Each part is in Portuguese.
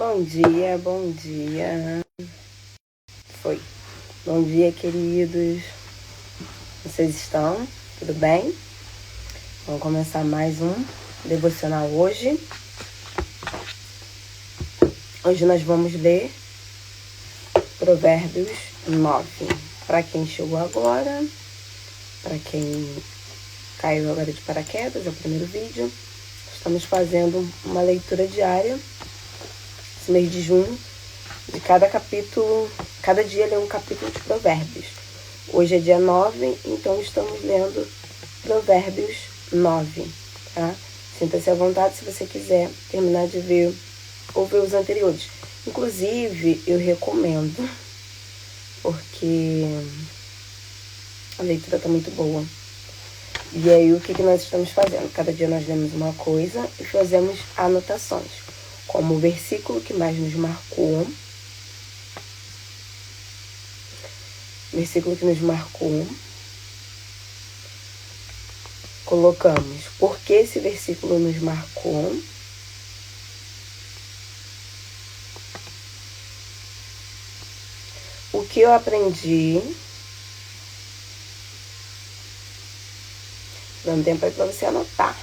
Bom dia, bom dia. Foi. Bom dia, queridos. Vocês estão? Tudo bem? Vamos começar mais um devocional hoje. Hoje nós vamos ler Provérbios 9. Para quem chegou agora, para quem caiu agora de paraquedas, é o primeiro vídeo. Estamos fazendo uma leitura diária, esse mês de junho, de cada capítulo, cada dia lê um capítulo de Provérbios. Hoje é dia 9, então estamos lendo Provérbios 9, tá? Sinta-se à vontade se você quiser terminar de ver ou ver os anteriores. Inclusive, eu recomendo, porque a leitura está muito boa. E aí, o que nós estamos fazendo? Cada dia nós lemos uma coisa e fazemos anotações, como o versículo que mais nos marcou. Versículo que nos marcou. Colocamos por que esse versículo nos marcou. O que eu aprendi. Dando tempo aí para você anotar.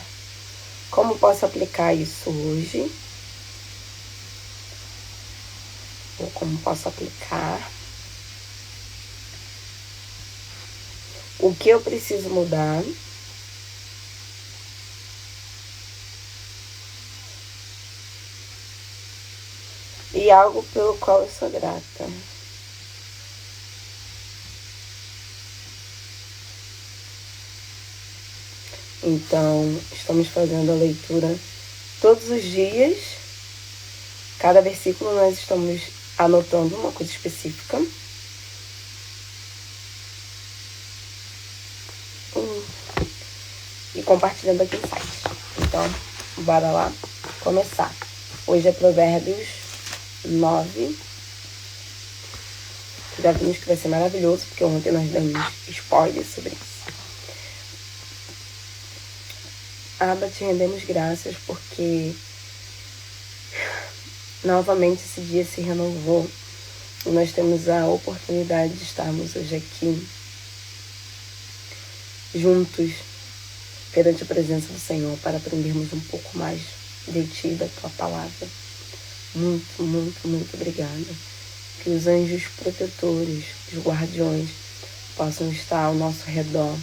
Como posso aplicar isso hoje? Ou como posso aplicar? O que eu preciso mudar? E algo pelo qual eu sou grata. Então, estamos fazendo a leitura todos os dias. Cada versículo nós estamos anotando uma coisa específica. E compartilhando aqui no site. Então, bora lá começar. Hoje é Provérbios 9. Já vimos que vai ser maravilhoso, porque ontem nós demos spoiler sobre isso. Abba, te rendemos graças porque novamente esse dia se renovou e nós temos a oportunidade de estarmos hoje aqui juntos perante a presença do Senhor para aprendermos um pouco mais de Ti e da Tua palavra. Muito, muito, muito obrigada. Que os anjos protetores, os guardiões, possam estar ao nosso redor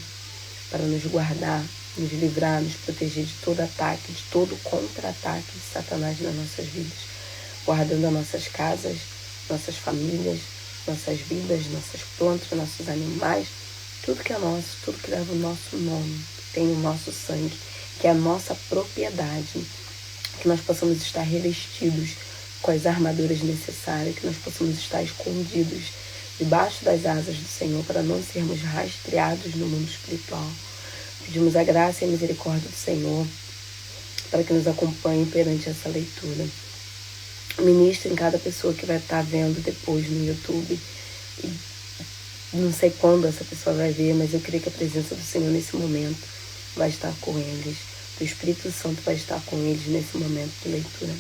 para nos guardar, nos livrar, nos proteger de todo ataque, de todo contra-ataque de Satanás nas nossas vidas, guardando as nossas casas, nossas famílias, nossas vidas, nossas plantas, nossos animais, tudo que é nosso, tudo que leva o nosso nome, tem o nosso sangue, que é a nossa propriedade, que nós possamos estar revestidos com as armaduras necessárias, que nós possamos estar escondidos debaixo das asas do Senhor para não sermos rastreados no mundo espiritual. Pedimos a graça e a misericórdia do Senhor para que nos acompanhe perante essa leitura. Ministre em cada pessoa que vai estar vendo depois no YouTube. E não sei quando essa pessoa vai ver, mas eu creio que a presença do Senhor nesse momento vai estar com eles. O Espírito Santo vai estar com eles nesse momento de leitura.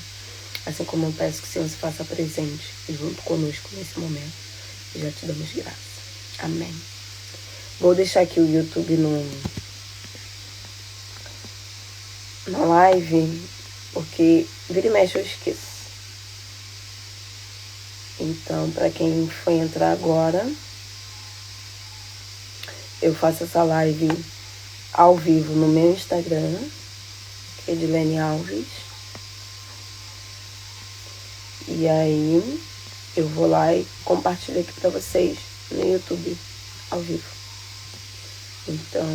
Assim como eu peço que o Senhor se faça presente junto conosco nesse momento. E já te damos graça. Amém. Vou deixar aqui o YouTube na live, porque vira e mexe eu esqueço. Então, para quem for entrar agora, eu faço essa live ao vivo no meu Instagram, que é Edilene Alves. E aí, eu vou lá e compartilho aqui para vocês no YouTube, ao vivo. Então,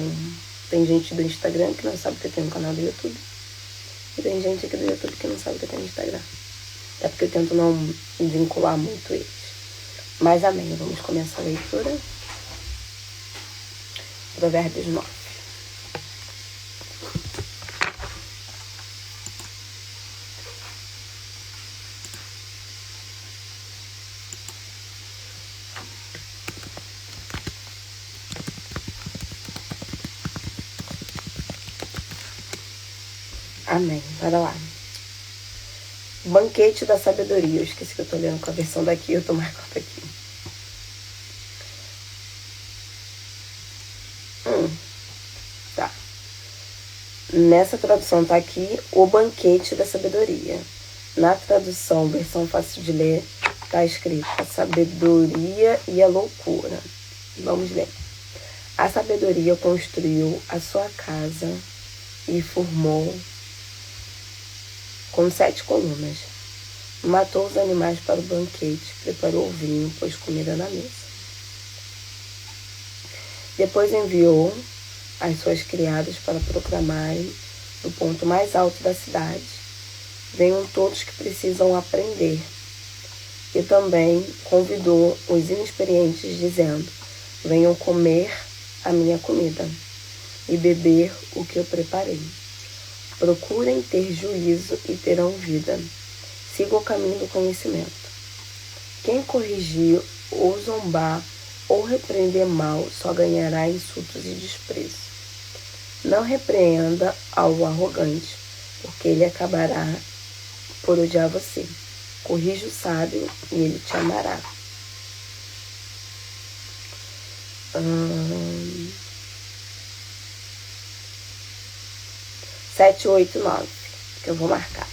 tem gente do Instagram que não sabe que eu tenho um canal do YouTube. E tem gente aqui do YouTube que não sabe que eu tenho Instagram. É porque eu tento não vincular muito eles. Mas amém, vamos começar a leitura. Provérbios 9. Amém, bora lá. Banquete da sabedoria. Eu esqueci que eu tô lendo com a versão daqui, eu tô marcando aqui. Tá. Nessa tradução tá aqui, o banquete da sabedoria. Na tradução, versão fácil de ler, tá escrito a sabedoria e a loucura. Vamos ler. A sabedoria construiu a sua casa e formou com 7 colunas. Matou os animais para o banquete, preparou o vinho, pôs comida na mesa. Depois enviou as suas criadas para proclamarem do ponto mais alto da cidade: venham todos que precisam aprender. E também convidou os inexperientes, dizendo: venham comer a minha comida e beber o que eu preparei. Procurem ter juízo e terão vida. Siga o caminho do conhecimento. Quem corrigir ou zombar ou repreender mal só ganhará insultos e desprezo. Não repreenda ao arrogante, porque ele acabará por odiar você. Corrija o sábio e ele te amará. 7, 8, 9, que eu vou marcar.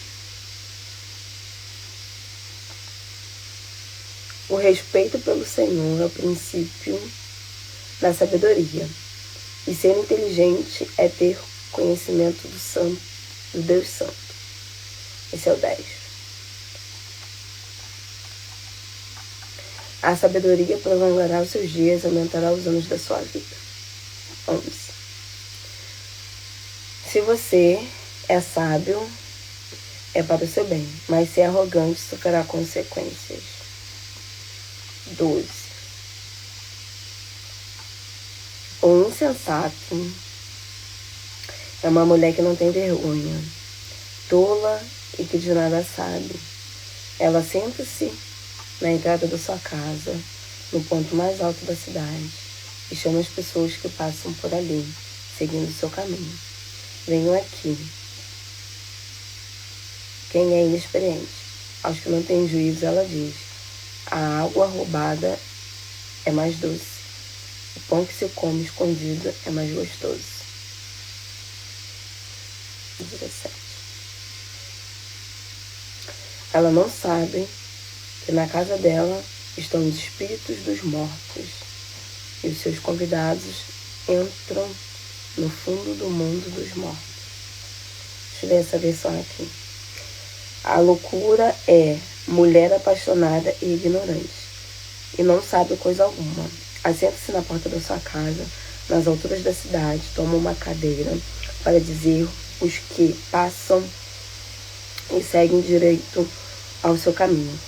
O respeito pelo Senhor é o princípio da sabedoria. E ser inteligente é ter conhecimento do Deus Santo. Esse é o 10. A sabedoria prolongará os seus dias e aumentará os anos da sua vida. 11. Se você é sábio, é para o seu bem, mas se é arrogante, sofrerá consequências. 12. O insensato é uma mulher que não tem vergonha, tola e que de nada sabe. Ela senta-se na entrada da sua casa, no ponto mais alto da cidade, e chama as pessoas que passam por ali, seguindo o seu caminho. Venham aqui. Quem é inexperiente? Aos que não têm juízo, ela diz: a água roubada é mais doce. O pão que se come escondido é mais gostoso. 17. Ela não sabe que na casa dela estão os espíritos dos mortos e os seus convidados entram no fundo do mundo dos mortos. Deixa eu ver essa versão aqui. A loucura é mulher apaixonada e ignorante, e não sabe coisa alguma. Assenta-se na porta da sua casa, nas alturas da cidade, toma uma cadeira para dizer os que passam e seguem direito ao seu caminho.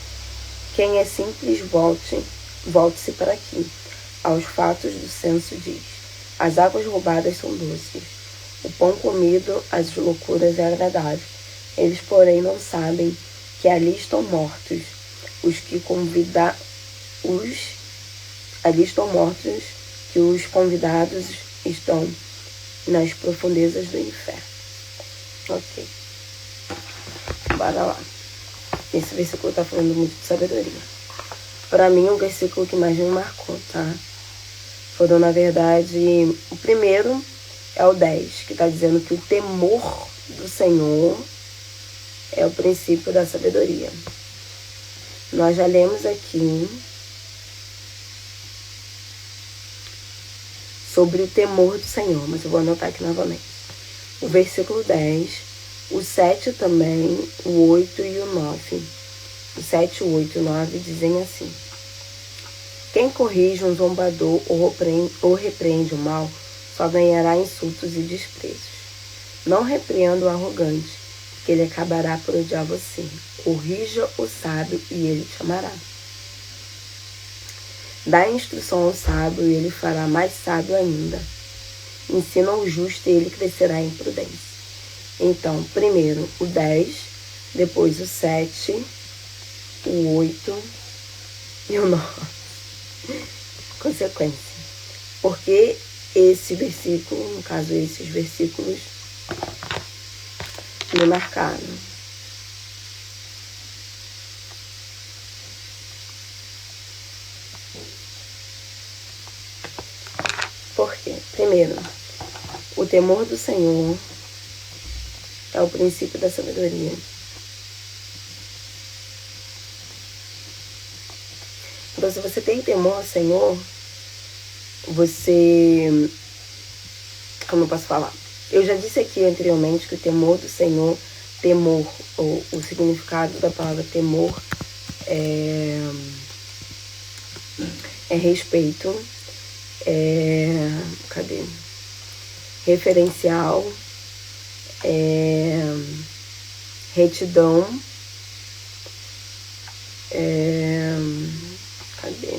Quem é simples, volte-se para aqui. Aos fatos do censo diz: as águas roubadas são doces, o pão comido, as loucuras é agradável. Eles, porém, não sabem que ali estão mortos ali estão mortos, que os convidados estão nas profundezas do inferno. Ok. Bora lá. Esse versículo está falando muito de sabedoria. Para mim, o versículo que mais me marcou, tá? Foram, na verdade, o primeiro é o 10, que está dizendo que o temor do Senhor é o princípio da sabedoria. Nós já lemos aqui sobre o temor do Senhor, mas eu vou anotar aqui novamente. O versículo 10, o 7 também, o 8 e o 9. O 7, o 8 e o 9 dizem assim: quem corrige um zombador ou repreende o mal, só ganhará insultos e desprezos. Não repreenda o arrogante, que ele acabará por odiar você. Corrija o sábio e ele te amará. Dá instrução ao sábio e ele fará mais sábio ainda. Ensina o justo e ele crescerá em prudência. Então, primeiro o 10, depois o 7, o 8 e o 9. Consequência. Porque esse versículo, no caso esses versículos, me marcaram. Primeiro, o temor do Senhor é o princípio da sabedoria. Então, se você tem temor ao Senhor, você... Como eu posso falar? Eu já disse aqui anteriormente que o temor do Senhor, temor, o significado da palavra temor é respeito, cadê? Referencial, retidão, cadê?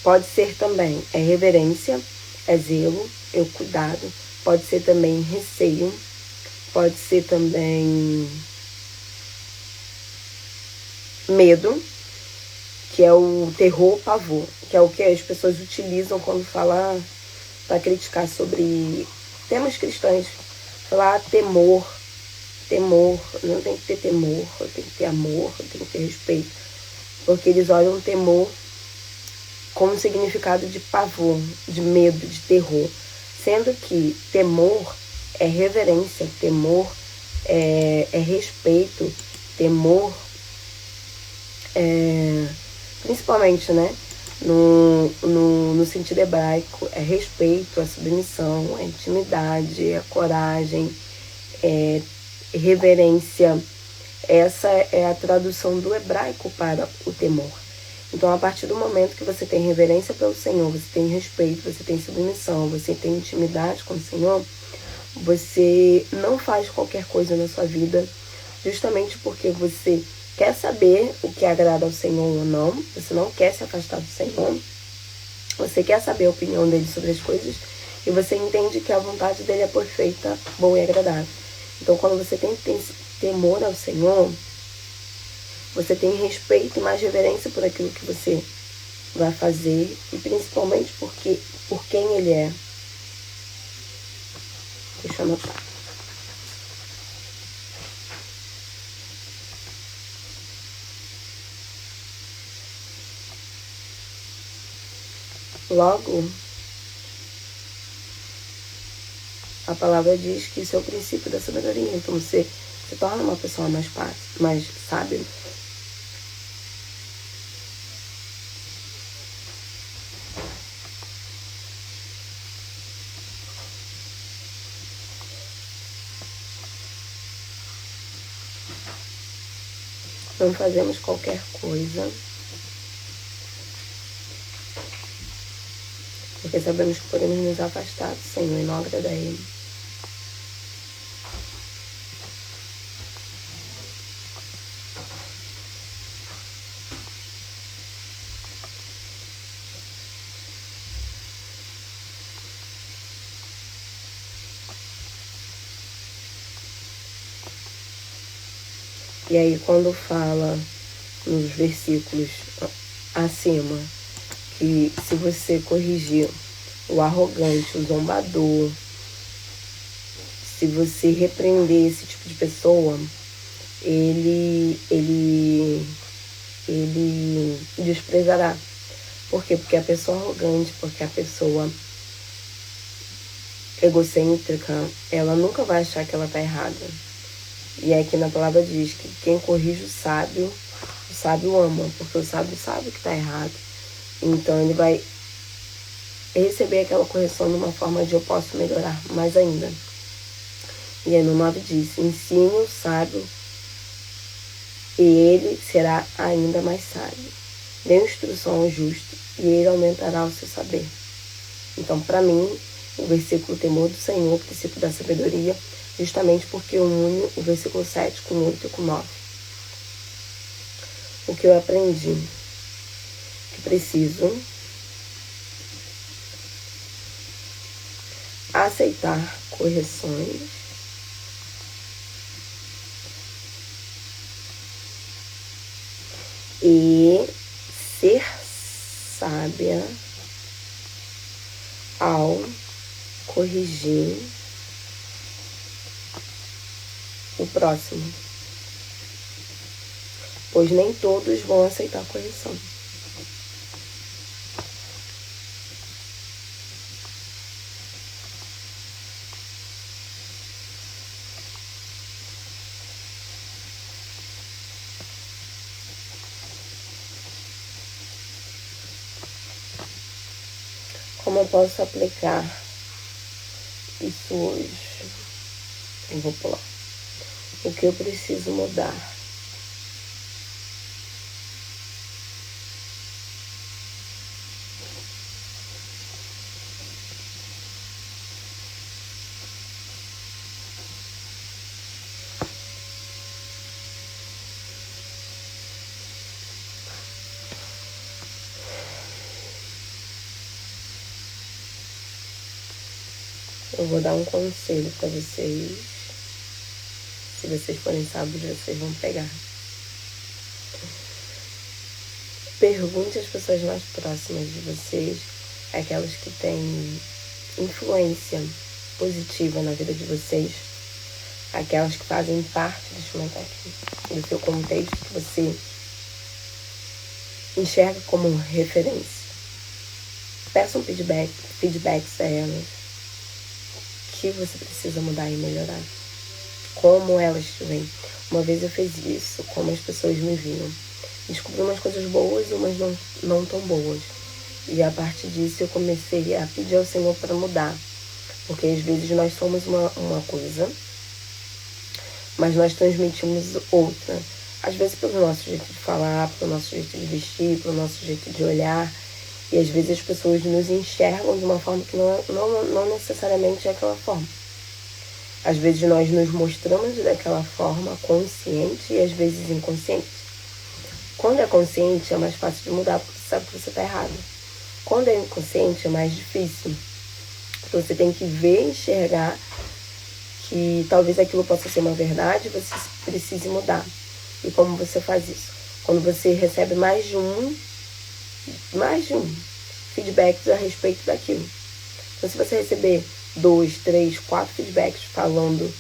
Pode ser também reverência, zelo, cuidado. Pode ser também receio. Pode ser também medo, que é o terror, pavor, que é o que as pessoas utilizam quando falam para criticar sobre temas cristãos. Falar temor, não tem que ter temor, tem que ter amor, tem que ter respeito. Porque eles olham o temor com um significado de pavor, de medo, de terror. Sendo que temor é reverência, temor é respeito, temor principalmente, né, no sentido hebraico, é respeito, é submissão, é intimidade, é coragem, é reverência. Essa é a tradução do hebraico para o temor. Então, a partir do momento que você tem reverência pelo Senhor, você tem respeito, você tem submissão, você tem intimidade com o Senhor, você não faz qualquer coisa na sua vida justamente porque você quer saber o que agrada ao Senhor ou não, você não quer se afastar do Senhor, você quer saber a opinião dele sobre as coisas e você entende que a vontade dele é perfeita, boa e agradável. Então, quando você tem temor ao Senhor, você tem respeito e mais reverência por aquilo que você vai fazer e principalmente por quem ele é. Deixa eu anotar. Logo, a palavra diz que isso é o princípio da sabedoria. Então você se torna uma pessoa mais sábia. Não fazemos qualquer coisa porque sabemos que podemos nos afastar do Senhor e não agradar a Ele. E aí, quando fala nos versículos acima que se você corrigir o arrogante, o zombador, se você repreender esse tipo de pessoa, ele desprezará. Por quê? Porque a pessoa arrogante, porque a pessoa egocêntrica, ela nunca vai achar que ela tá errada. E aqui na palavra diz que quem corrige o sábio ama, porque o sábio sabe que tá errado. Então ele vai receber aquela correção de uma forma de eu posso melhorar mais ainda. E aí no 9 diz, ensine o sábio e ele será ainda mais sábio. Dê instrução ao justo e ele aumentará o seu saber. Então, para mim, o versículo temor do Senhor, o princípio da sabedoria, justamente porque une o versículo 7 com 8 e com 9. O que eu aprendi? Que preciso aceitar correções e ser sábia ao corrigir o próximo. pois nem todos vão aceitar a correção. Como eu posso aplicar isso hoje? Eu vou pular. O que eu preciso mudar? Eu vou dar um conselho para vocês. Se vocês forem sábios, vocês vão pegar. Pergunte às pessoas mais próximas de vocês, aquelas que têm influência positiva na vida de vocês, aquelas que fazem parte, deixa eu aumentar aqui, do seu contexto, que você enxerga como referência. Peça um feedbacks a elas. O que você precisa mudar e melhorar. Como elas te veem. Uma vez eu fiz isso, como as pessoas me viam. Descobri umas coisas boas e umas não tão boas. E a partir disso eu comecei a pedir ao Senhor para mudar. Porque às vezes nós somos uma coisa, mas nós transmitimos outra. Às vezes pelo nosso jeito de falar, pelo nosso jeito de vestir, pelo nosso jeito de olhar. E às vezes as pessoas nos enxergam de uma forma que não necessariamente é aquela forma. Às vezes nós nos mostramos daquela forma consciente e às vezes inconsciente. Quando é consciente é mais fácil de mudar porque você sabe que você está errado. Quando é inconsciente é mais difícil. Então você tem que ver, enxergar que talvez aquilo possa ser uma verdade e você precise mudar. E como você faz isso? Quando você recebe mais de um feedbacks a respeito daquilo. Então, se você receber 2, 3, 4 feedbacks falando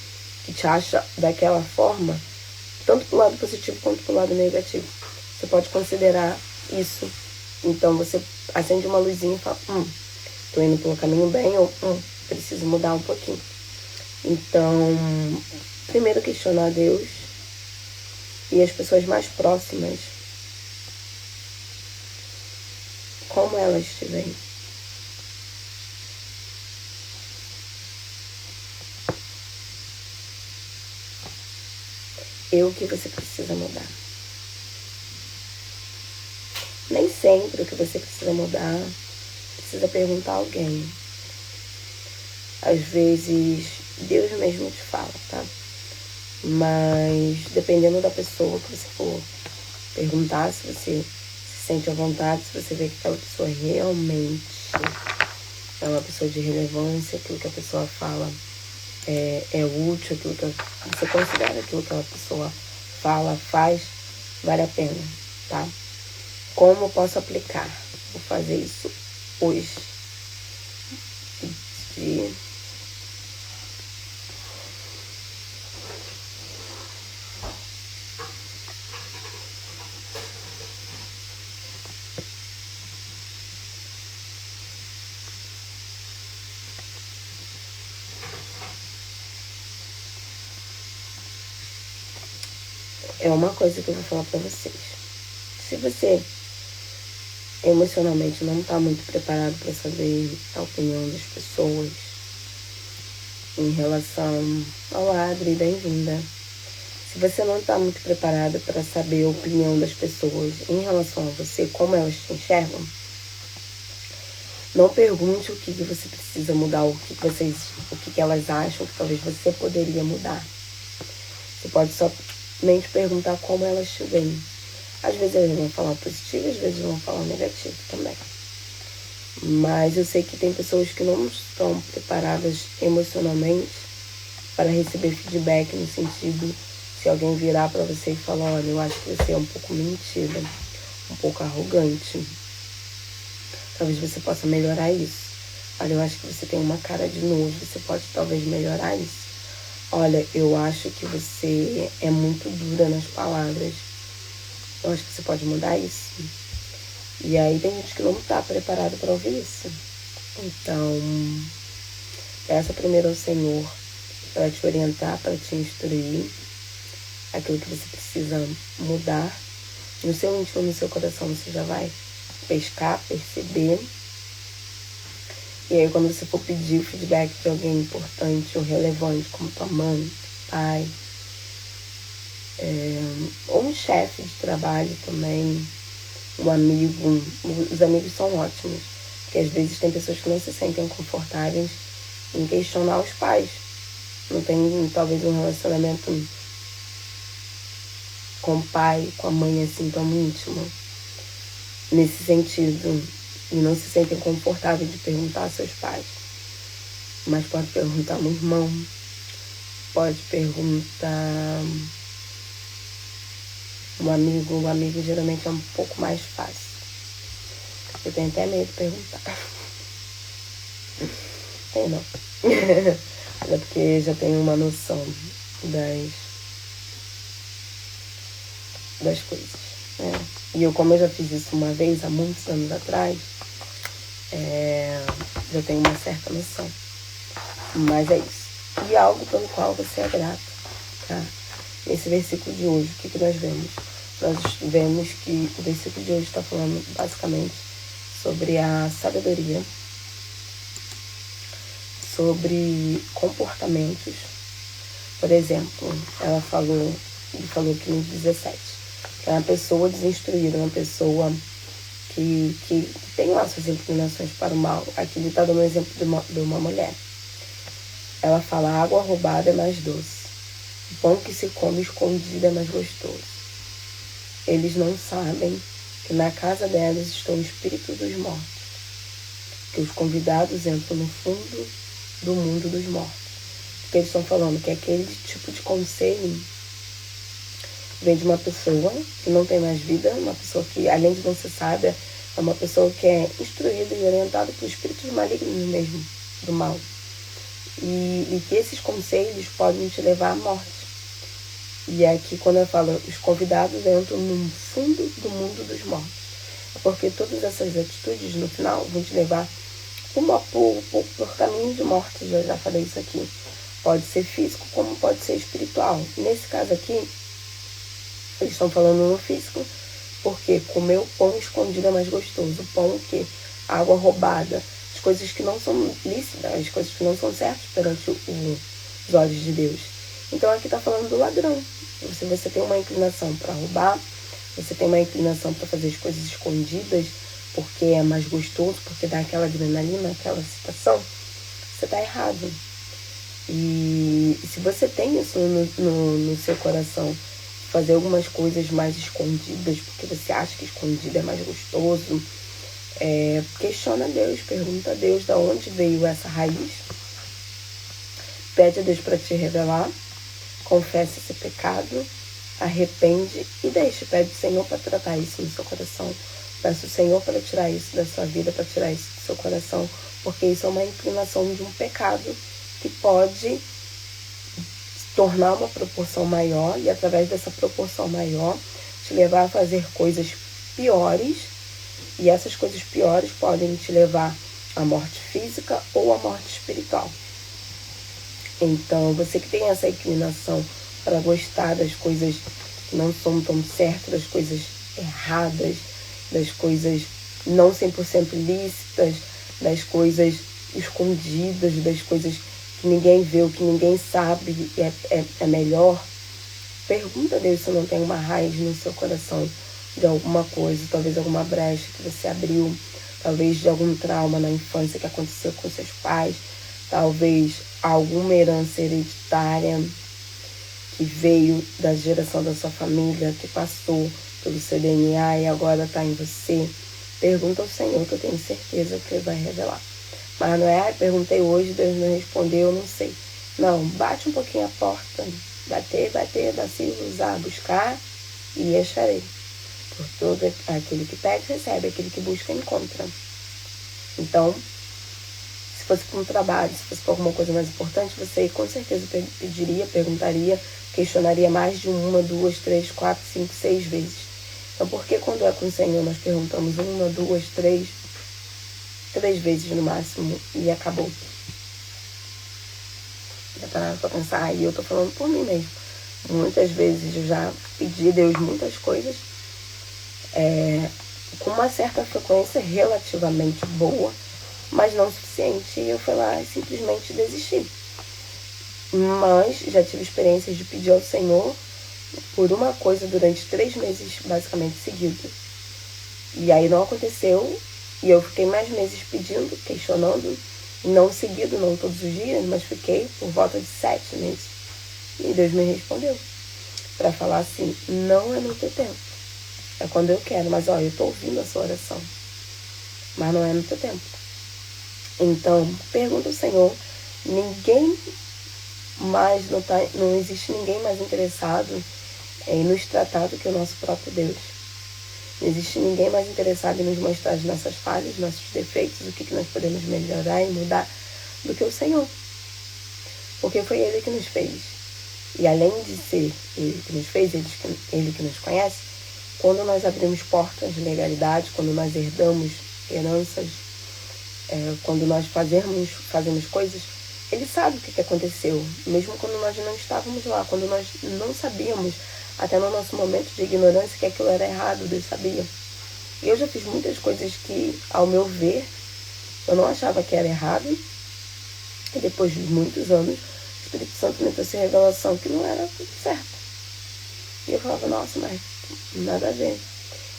que te acha daquela forma, tanto pro lado positivo quanto pro lado negativo, você pode considerar isso. Então, você acende uma luzinha e fala, tô indo pelo caminho bem, ou preciso mudar um pouquinho. Então, primeiro questionar Deus e as pessoas mais próximas, como elas te veem. E o que você precisa mudar. Nem sempre o que você precisa mudar precisa perguntar a alguém. Às vezes Deus mesmo te fala, tá? Mas dependendo da pessoa que você for perguntar, se você se sente à vontade, se você vê que aquela pessoa realmente é uma pessoa de relevância, aquilo que a pessoa fala é útil, aquilo que você considera aquilo que aquela pessoa fala, faz, vale a pena, tá? Como eu posso aplicar? Vou fazer isso hoje. É uma coisa que eu vou falar pra vocês. Se você emocionalmente não tá muito preparado para saber a opinião das pessoas em relação ao Adri, bem-vinda. Se você não tá muito preparado para saber a opinião das pessoas em relação a você, como elas te enxergam, não pergunte o que você precisa mudar, o que elas acham que talvez você poderia mudar. Você pode somente perguntar como elas te veem. Às vezes eles vão falar positivo, às vezes vão falar negativo também. Mas eu sei que tem pessoas que não estão preparadas emocionalmente para receber feedback no sentido, se alguém virar para você e falar, olha, eu acho que você é um pouco mentira, um pouco arrogante. Talvez você possa melhorar isso. Olha, eu acho que você tem uma cara de nojo, você pode talvez melhorar isso. Olha, eu acho que você é muito dura nas palavras. Eu acho que você pode mudar isso. E aí tem gente que não está preparado para ouvir isso. Então, peça primeiro ao Senhor para te orientar, para te instruir aquilo que você precisa mudar. No seu íntimo, no seu coração, você já vai pescar, perceber. E aí quando você for pedir o feedback de alguém importante ou relevante, como tua mãe, pai, ou um chefe de trabalho também, um amigo, os amigos são ótimos, porque às vezes tem pessoas que não se sentem confortáveis em questionar os pais. Não tem talvez um relacionamento com o pai, com a mãe assim tão íntimo, nesse sentido, e não se sentem confortáveis de perguntar aos seus pais. Mas pode perguntar ao irmão, pode perguntar um amigo geralmente é um pouco mais fácil. Eu tenho até medo de perguntar. Tem não. É porque já tenho uma noção das coisas, né? E como eu já fiz isso uma vez, há muitos anos atrás, já tenho uma certa noção. Mas é isso. E algo pelo qual você é grato, tá? Nesse versículo de hoje, o que nós vemos? Nós vemos que o versículo de hoje está falando basicamente sobre a sabedoria, sobre comportamentos. Por exemplo, ele falou aqui no 17, que é uma pessoa desinstruída, uma pessoa que tem lá suas inclinações para o mal. Aqui ele está dando um exemplo de uma mulher. Ela fala, a água roubada é mais doce, o pão que se come escondido é mais gostoso. Eles não sabem que na casa delas estão os espíritos dos mortos, que os convidados entram no fundo do mundo dos mortos. Porque eles estão falando que aquele tipo de conselho vem de uma pessoa que não tem mais vida, uma pessoa que, além de não ser sábia, é uma pessoa que é instruída e orientada por espíritos malignos mesmo, do mal. E que esses conselhos podem te levar à morte. E aqui, quando eu falo, os convidados entram no fundo do mundo dos mortos. É porque todas essas atitudes, no final, vão te levar por caminho de morte. Eu já falei isso aqui. Pode ser físico, como pode ser espiritual. Nesse caso aqui, eles estão falando no físico, porque comer o pão escondido é mais gostoso. O pão que água roubada, as coisas que não são lícitas, as coisas que não são certas perante os olhos de Deus. Então aqui está falando do ladrão. Se você tem uma inclinação para roubar, você tem uma inclinação para fazer as coisas escondidas, porque é mais gostoso, porque dá aquela adrenalina, aquela excitação, você está errado. E se você tem isso no seu coração, fazer algumas coisas mais escondidas, porque você acha que escondido é mais gostoso, questiona Deus, pergunta a Deus de onde veio essa raiz, pede a Deus para te revelar, confessa esse pecado, arrepende e pede o Senhor para tratar isso no seu coração. Peça o Senhor para tirar isso da sua vida, para tirar isso do seu coração, porque isso é uma inclinação de um pecado que pode tornar uma proporção maior e através dessa proporção maior te levar a fazer coisas piores, e essas coisas piores podem te levar à morte física ou à morte espiritual. Então, você que tem essa inclinação para gostar das coisas que não são tão certas, das coisas erradas, das coisas não 100% lícitas, das coisas escondidas, das coisas que ninguém vê, o que ninguém sabe e é melhor, pergunta a Deus se não tem uma raiz no seu coração de alguma coisa, talvez alguma brecha que você abriu, talvez de algum trauma na infância que aconteceu com seus pais, talvez alguma herança hereditária que veio da geração da sua família, que passou pelo seu DNA e agora está em você. Pergunta ao Senhor, que eu tenho certeza que Ele vai revelar. Mas não é, perguntei hoje, Deus não respondeu, eu não sei. Não, bate um pouquinho a porta. Bater, usar, buscar e acharei. Por todo aquele que pede, recebe. Aquele que busca, encontra. Então, se fosse para um trabalho, se fosse para alguma coisa mais importante, você com certeza pediria, perguntaria, questionaria mais de 1, 2, 3, 4, 5, 6 vezes. Então, por que quando é com o Senhor nós perguntamos 1, 2, 3 vezes no máximo e acabou? Já pararam pra pensar? E eu tô falando por mim mesmo. Muitas vezes eu já pedi a Deus muitas coisas com uma certa frequência relativamente boa, mas não suficiente. E eu fui lá e simplesmente desisti. Mas já tive experiências de pedir ao Senhor por uma coisa durante 3 meses basicamente seguidos. E aí não aconteceu, e eu fiquei mais meses pedindo, questionando, não seguido, não todos os dias, mas fiquei por volta de 7 meses. E Deus me respondeu para falar assim: não é no teu tempo, é quando eu quero, mas olha, eu tô ouvindo a sua oração, mas não é no teu tempo. Então, pergunta ao Senhor. Ninguém mais, não existe ninguém mais interessado em nos tratar do que o nosso próprio Deus. Não existe ninguém mais interessado em nos mostrar as nossas falhas, nossos defeitos, o que nós podemos melhorar e mudar do que o Senhor. Porque foi Ele que nos fez. E além de ser Ele que nos fez, Ele que nos conhece, quando nós abrimos portas de legalidade, quando nós herdamos heranças, quando nós fazemos coisas, Ele sabe o que aconteceu. Mesmo quando nós não estávamos lá, quando nós não sabíamos, até no nosso momento de ignorância, que aquilo era errado, Deus sabia. E eu já fiz muitas coisas que, ao meu ver, eu não achava que era errado. E depois de muitos anos, o Espírito Santo me trouxe a revelação que não era tudo certo. E eu falava, nossa, mas nada a ver.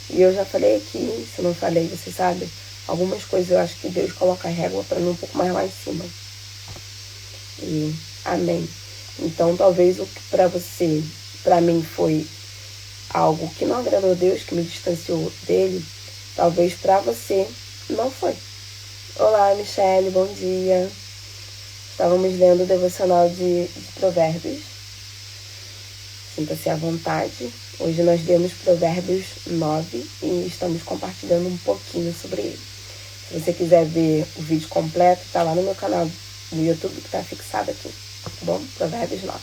E eu já falei aqui, se eu não falei, você sabe, algumas coisas eu acho que Deus coloca a régua para mim um pouco mais lá em cima. E amém. Então, talvez o que para você, para mim, foi algo que não agradou a Deus, que me distanciou dele, talvez para você não foi. Olá, Michele, bom dia. Estávamos lendo o devocional de Provérbios. Sinta-se à vontade. Hoje nós lemos Provérbios 9 e estamos compartilhando um pouquinho sobre ele. Se você quiser ver o vídeo completo, está lá no meu canal no YouTube, que está fixado aqui, tá bom? Provérbios 9.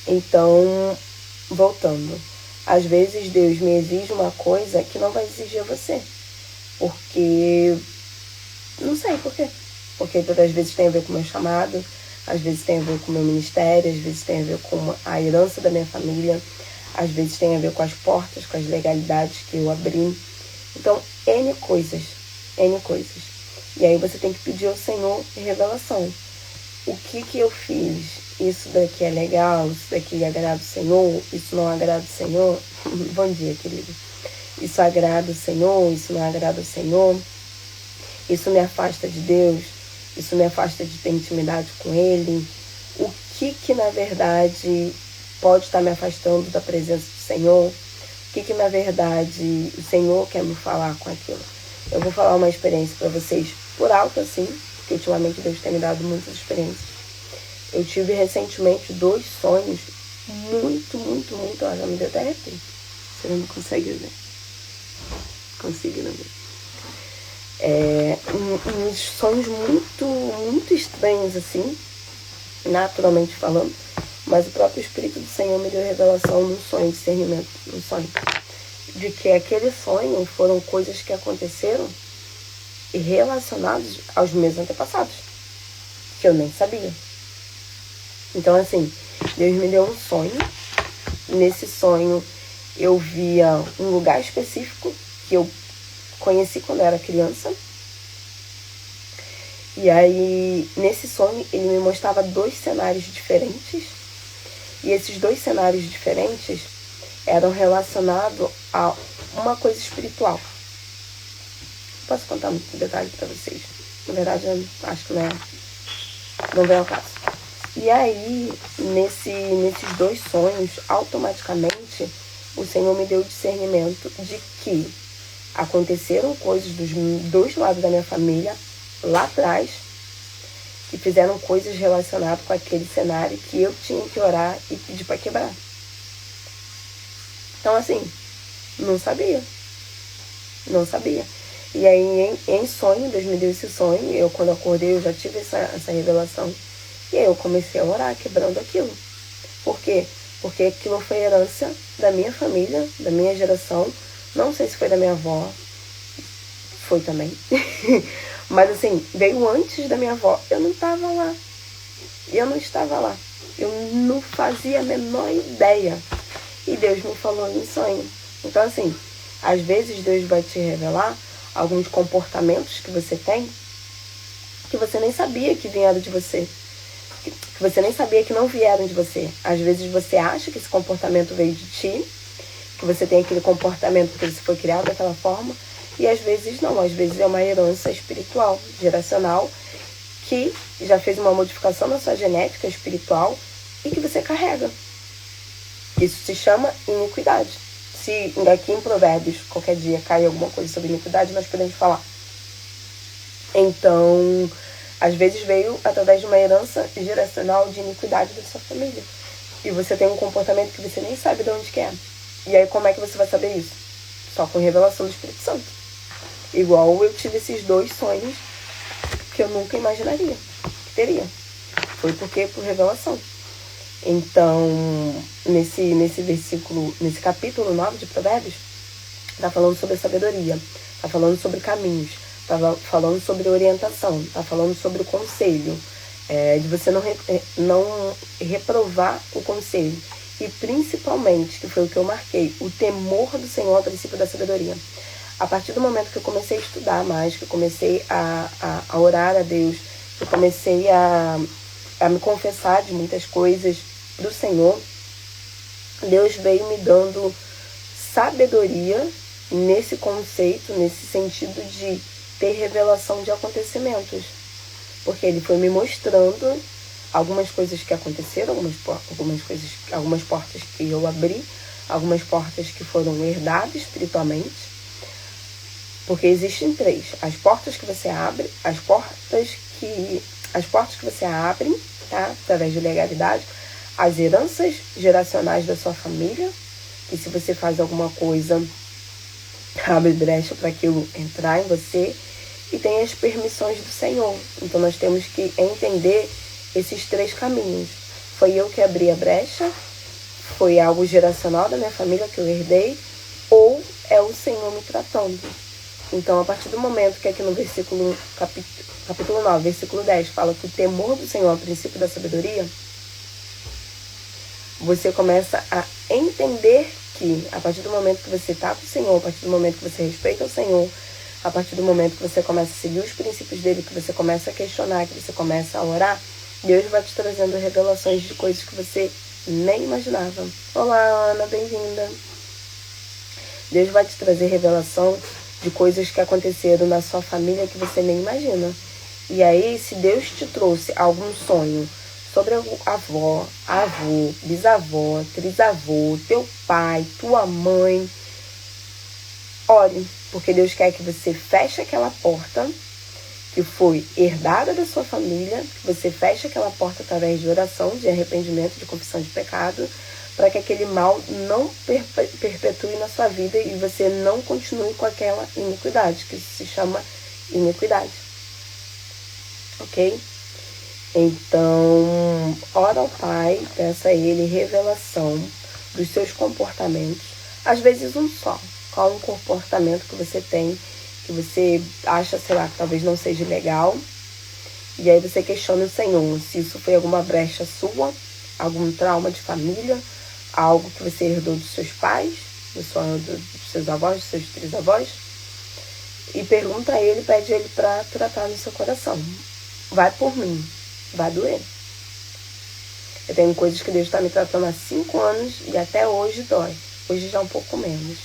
Então, voltando. Às vezes Deus me exige uma coisa que não vai exigir você. Porque... não sei por quê. Porque às vezes tem a ver com o meu chamado, às vezes tem a ver com o meu ministério, às vezes tem a ver com a herança da minha família, às vezes tem a ver com as portas, com as legalidades que eu abri. Então, N coisas. E aí você tem que pedir ao Senhor revelação. O que eu fiz? Isso daqui é legal, isso daqui agrada o Senhor, isso não agrada o Senhor. Bom dia, querido. Isso agrada o Senhor, isso não agrada o Senhor. Isso me afasta de Deus, isso me afasta de ter intimidade com Ele. O que na verdade pode estar me afastando da presença do Senhor? O que na verdade o Senhor quer me falar com aquilo? Eu vou falar uma experiência para vocês por alto assim, porque ultimamente Deus tem me dado muitas experiências. Eu tive recentemente 2 sonhos muito, ó, já me deu até arrepio. Você não consegue ver. Conseguiram ver. Uns sonhos muito estranhos assim, naturalmente falando, mas o próprio Espírito do Senhor me deu revelação no sonho, discernimento no sonho, de que aquele sonho foram coisas que aconteceram e relacionadas aos meus antepassados, que eu nem sabia. Então assim, Deus me deu um sonho. Nesse sonho eu via um lugar específico que eu conheci quando eu era criança. E aí, nesse sonho, ele me mostrava 2 cenários diferentes. E esses 2 cenários diferentes eram relacionados a uma coisa espiritual. Posso contar muito detalhe para vocês? Na verdade, eu acho que não vem ao caso. E aí, nesses 2 sonhos, automaticamente, o Senhor me deu o discernimento de que aconteceram coisas dos 2 lados da minha família, lá atrás, que fizeram coisas relacionadas com aquele cenário que eu tinha que orar e pedir para quebrar. Então, assim, não sabia. E aí, em sonho, Deus me deu esse sonho, eu, quando acordei, eu já tive essa revelação. E aí eu comecei a orar, quebrando aquilo. Por quê? Porque aquilo foi herança da minha família, da minha geração. Não sei se foi da minha avó. Foi também. Mas assim, veio antes da minha avó. Eu não estava lá. Eu não estava lá. Eu não fazia a menor ideia. E Deus me falou em sonho. Então assim, às vezes Deus vai te revelar alguns comportamentos que você tem que você nem sabia que vieram de você. Que você nem sabia que não vieram de você. Às vezes você acha que esse comportamento veio de ti, que você tem aquele comportamento porque você foi criado daquela forma, e às vezes não. Às vezes é uma herança espiritual, geracional, que já fez uma modificação na sua genética espiritual e que você carrega. Isso se chama iniquidade. Se aqui em Provérbios, qualquer dia, cair alguma coisa sobre iniquidade, nós podemos falar. Então, às vezes veio através de uma herança geracional de iniquidade da sua família. E você tem um comportamento que você nem sabe de onde que é. E aí como é que você vai saber isso? Só com revelação do Espírito Santo. Igual eu tive esses 2 sonhos que eu nunca imaginaria que teria. Foi porque por revelação. Então, nesse versículo, nesse capítulo 9 de Provérbios, tá falando sobre sabedoria, tá falando sobre caminhos, tá falando sobre orientação, tá falando sobre o conselho, de você não reprovar o conselho. E principalmente, que foi o que eu marquei, o temor do Senhor ao princípio da sabedoria. A partir do momento que eu comecei a estudar mais, que eu comecei a orar a Deus, que eu comecei a me confessar de muitas coisas do Senhor, Deus veio me dando sabedoria nesse conceito, nesse sentido de ter revelação de acontecimentos. Porque Ele foi me mostrando algumas coisas que aconteceram, algumas portas que eu abri, algumas portas que foram herdadas espiritualmente. Porque existem 3. As portas que você abre, as portas que você abre, tá? Através de legalidade, as heranças geracionais da sua família, que se você faz alguma coisa, abre brecha para aquilo entrar em você, e tem as permissões do Senhor. Então nós temos que entender esses 3 caminhos. Foi eu que abri a brecha, foi algo geracional da minha família que eu herdei, ou é o Senhor me tratando. Então, a partir do momento que aqui no capítulo 9, versículo 10, fala que o temor do Senhor é o princípio da sabedoria, você começa a entender que, a partir do momento que você está com o Senhor, a partir do momento que você respeita o Senhor, a partir do momento que você começa a seguir os princípios dele, que você começa a questionar, que você começa a orar, Deus vai te trazendo revelações de coisas que você nem imaginava. Olá, Ana, bem-vinda. Deus vai te trazer revelação de coisas que aconteceram na sua família que você nem imagina. E aí, se Deus te trouxe algum sonho sobre a avó, avô, bisavó, trisavô, teu pai, tua mãe, ore, porque Deus quer que você feche aquela porta que foi herdada da sua família, que você feche aquela porta através de oração, de arrependimento, de confissão de pecado, para que aquele mal não perpetue na sua vida e você não continue com aquela iniquidade, que se chama iniquidade. Ok? Então, ora ao Pai, peça a Ele revelação dos seus comportamentos. Às vezes um só. Qual um comportamento que você tem, que você acha, sei lá, que talvez não seja legal. E aí você questiona o Senhor, se isso foi alguma brecha sua, algum trauma de família, algo que você herdou dos seus pais, dos seus avós, dos seus trisavós, e pergunta a Ele, pede a Ele para tratar no seu coração. Vai por mim, vai doer. Eu tenho coisas que Deus está me tratando há 5 anos e até hoje dói. Hoje já um pouco menos.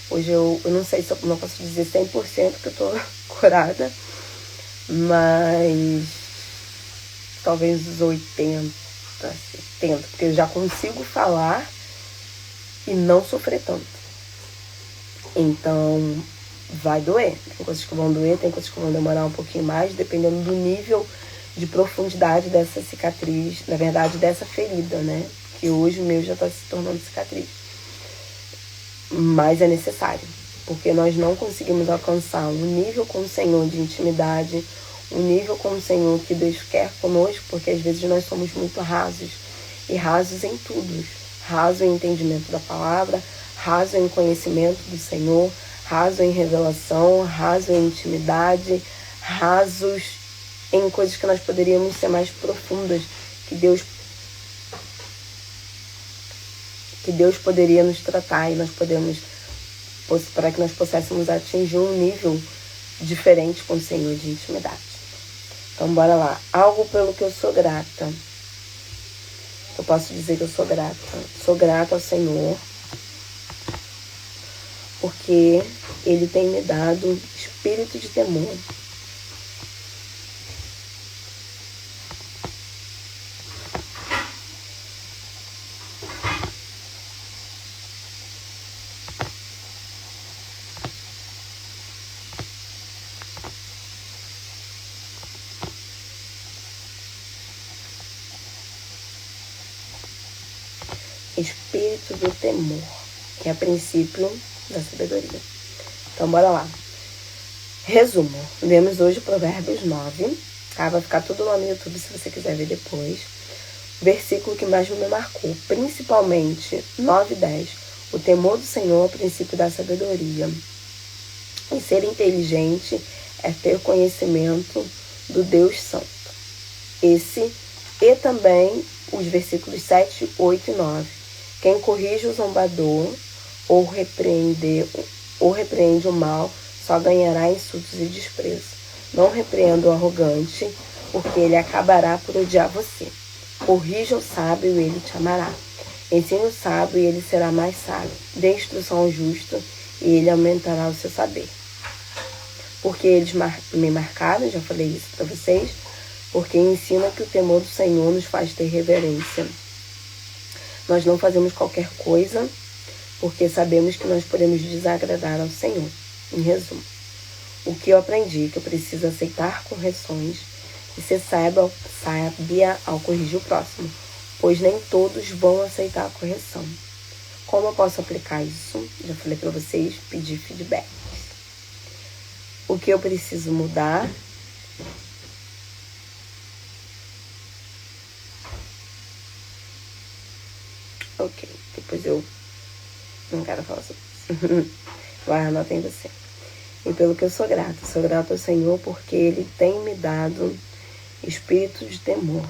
Hoje eu não sei se eu não posso dizer 100% que eu tô curada, mas talvez uns 80, 70, porque eu já consigo falar e não sofrer tanto. Então, vai doer. Tem coisas que vão doer, tem coisas que vão demorar um pouquinho mais, dependendo do nível de profundidade dessa cicatriz, na verdade, dessa ferida, né? Que hoje o meu já está se tornando cicatriz. Mas é necessário, porque nós não conseguimos alcançar um nível com o Senhor de intimidade, um nível com o Senhor que Deus quer conosco, porque às vezes nós somos muito rasos e rasos em tudo, raso em entendimento da palavra, raso em conhecimento do Senhor, raso em revelação, raso em intimidade, rasos em coisas que nós poderíamos ser mais profundas, que Deus poderia nos tratar e nós podemos, para que nós pudéssemos atingir um nível diferente com o Senhor de intimidade. Então bora lá. Algo pelo que eu sou grata. Eu posso dizer que eu sou grata. Sou grata ao Senhor porque Ele tem me dado espírito de temor. Espírito do temor, que é princípio da sabedoria. Então, bora lá. Resumo. Lemos hoje Provérbios 9. Tá? Vai ficar tudo lá no YouTube se você quiser ver depois. O versículo que mais me marcou, principalmente 9 e 10. O temor do Senhor é o princípio da sabedoria. E ser inteligente é ter conhecimento do Deus Santo. Esse e também os versículos 7, 8 e 9. Quem corrige o zombador ou repreende o mal só ganhará insultos e desprezo. Não repreenda o arrogante, porque ele acabará por odiar você. Corrija o sábio e ele te amará. Ensine o sábio e ele será mais sábio. Dê instrução ao justo e ele aumentará o seu saber. Porque eles me marcaram, já falei isso para vocês, porque ensina que o temor do Senhor nos faz ter reverência. Nós não fazemos qualquer coisa porque sabemos que nós podemos desagradar ao Senhor. Em resumo, o que eu aprendi, que eu preciso aceitar correções e ser sábia ao corrigir o próximo, pois nem todos vão aceitar a correção. Como eu posso aplicar isso? Já falei para vocês, pedir feedback. O que eu preciso mudar? Ok, depois eu não quero falar sobre isso. Vai, anota em você. E pelo que eu sou grata ao Senhor porque Ele tem me dado espírito de temor.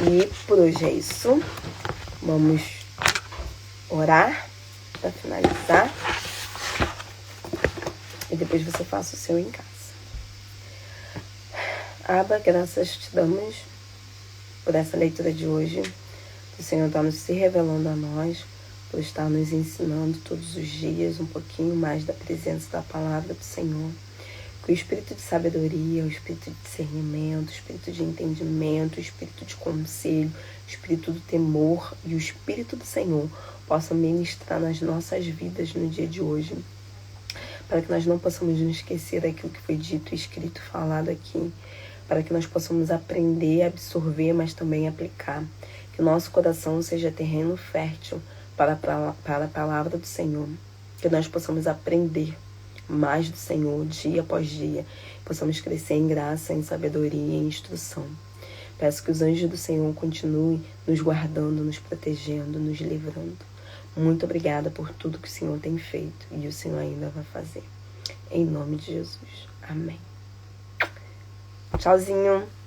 E por hoje é isso. Vamos orar para finalizar. E depois você faça o seu em casa. Abba, graças te damos por essa leitura de hoje. O Senhor está nos se revelando a nós, por estar nos ensinando todos os dias um pouquinho mais da presença da palavra do Senhor. Que o espírito de sabedoria, o espírito de discernimento, o espírito de entendimento, o espírito de conselho, o espírito do temor e o espírito do Senhor possam ministrar nas nossas vidas no dia de hoje, para que nós não possamos nos esquecer daquilo que foi dito, escrito, falado aqui, para que nós possamos aprender, absorver, mas também aplicar. Que o nosso coração seja terreno fértil para a palavra do Senhor. Que nós possamos aprender mais do Senhor dia após dia. Possamos crescer em graça, em sabedoria e em instrução. Peço que os anjos do Senhor continuem nos guardando, nos protegendo, nos livrando. Muito obrigada por tudo que o Senhor tem feito e o Senhor ainda vai fazer. Em nome de Jesus. Amém. Tchauzinho.